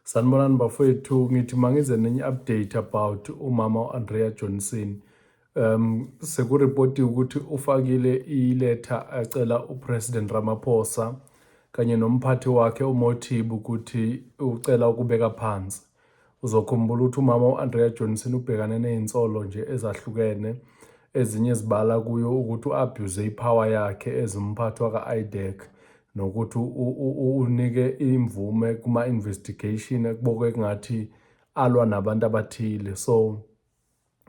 Sanibonani bafowethu, ngithi mangize nenye update about umama uAndrea Johnson. Sekuripotiwe ukuthi ufakile iletha acela uPresident Ramaphosa kanye nomphathi wakhe uMothibi ukuthi ucela ukubeka phansi. Uzokhumbula ukuthi umama uAndrea Johnson ubhekane nezinsolo nje ezahlukene, ezinye zibala kuyo ukuthi u-abuse ipower yakhe ezimphathi waka-IDEC nokuthi unike imvume kuma-investigation ekubukeka ngathi alwa nabantu abathile. So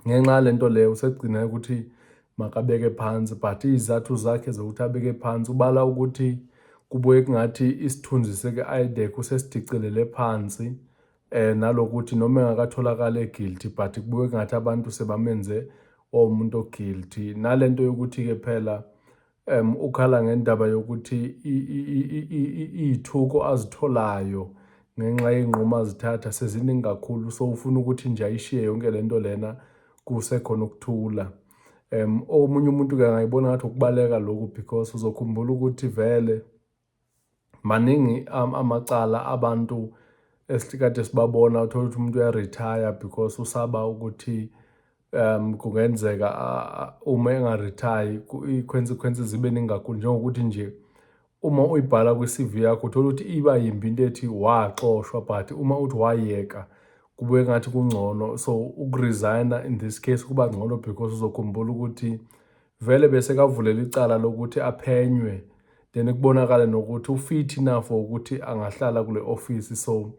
ngenxa yalento leyo usegcina ukuthi makabeke phansi, but izathu zakhe zokuthi abeke phansi ubala ukuthi kubukeka ngathi isithunzi seke-IDEC usesidicelele phansi, nalokuthi noma engakatholakala guilty but kubukeka ngathi abantu sebamenze umuntu guilty. Nalento yokuthi-ke phela ukhala ngendaba yokuthi iy'thuko azitholayo ngenxa y'nqumo azithatha seziningi kakhulu, so ufuna ukuthi nje ayishiye yonke lento lena kusekhona ukuthula. Omunye umuntu-ke angayibona ngathi ukubaleka lokhu because uzokhumbula ukuthi vele maningi amacala abantu esikade sibabona, uthola ukuthi umuntu uyaretire because usaba ukuthi kungenzeka uma engaretire i-consequences zibe ningi kakhulu, njengokuthi nje uma uyibhala kwi-CV yakho uthola ukuthi iba yimbi into ethi waxoshwa, but uma uthi wayeka kube ngathi kungcono. So ukuresigna in this case kuba ngcono because uzokhumbula ukuthi vele bese kavulela icala lokuthi aphenywe, then kubonakala nokuthi ufit enough ukuthi angahlala kule office. So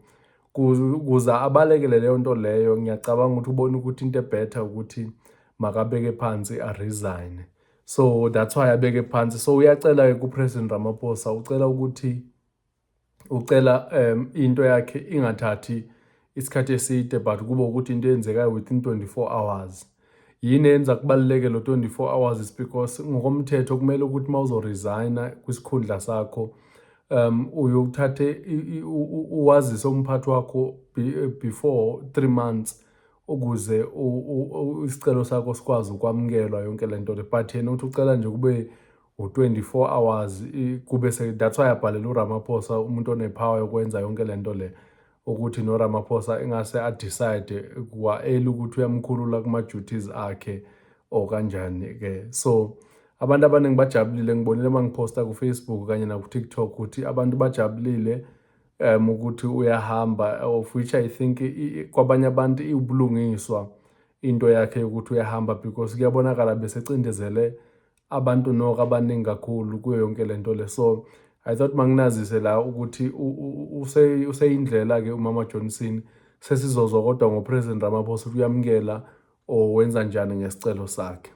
kuze abalekele leyo nto leyo, ngiyacabanga ukuthi ubone ukuthi into ebetter ukuthi makabeke phansi aresign. So that's why abeke phansi. So uyacela-ke kuPresident Ramaphosa, ucela ukuthi into yakhe ingathathi isikhathi eside but kube ukuthi into eyenzekayo within 24 hours. Yini yenza kubaluleke lo 24 hours is because ngokomthetho kumele ukuthi mawuzoresigna kwisikhundla sakho uyothathe uwazise umphathi wakho before 3 months ukuze isicelo sakho sikwazi ukwamukelwa yonke lento le. But yena uthi ucela nje kube u-24 hours kube that's why abhalela uRamaphosa, umuntu onepower yokwenza yonke lento le, ukuthi noRamaphosa engase adecide kwa-early ukuthi uyamkhulula kuma-duties akhe or kanjani-ke. So abantu abaningi bajabulile, ngibonile uma ngiphosta ku-Facebook kanye naku-TikTok ukuthi abantu bajabulile ukuthi uyahamba, of which I think kwabanye abantu iwubulungiswa into yakhe yokuthi uyahamba because kuyabonakala besecindezele abantu noko abaningi kakhulu kuyo yonke lento le. So I thought manginazise la ukuthi useyindlela-ke umama Johnson, sesizozwa kodwa ngoPresident Ramaphosa uyamukela or wenza njani ngesicelo sakhe.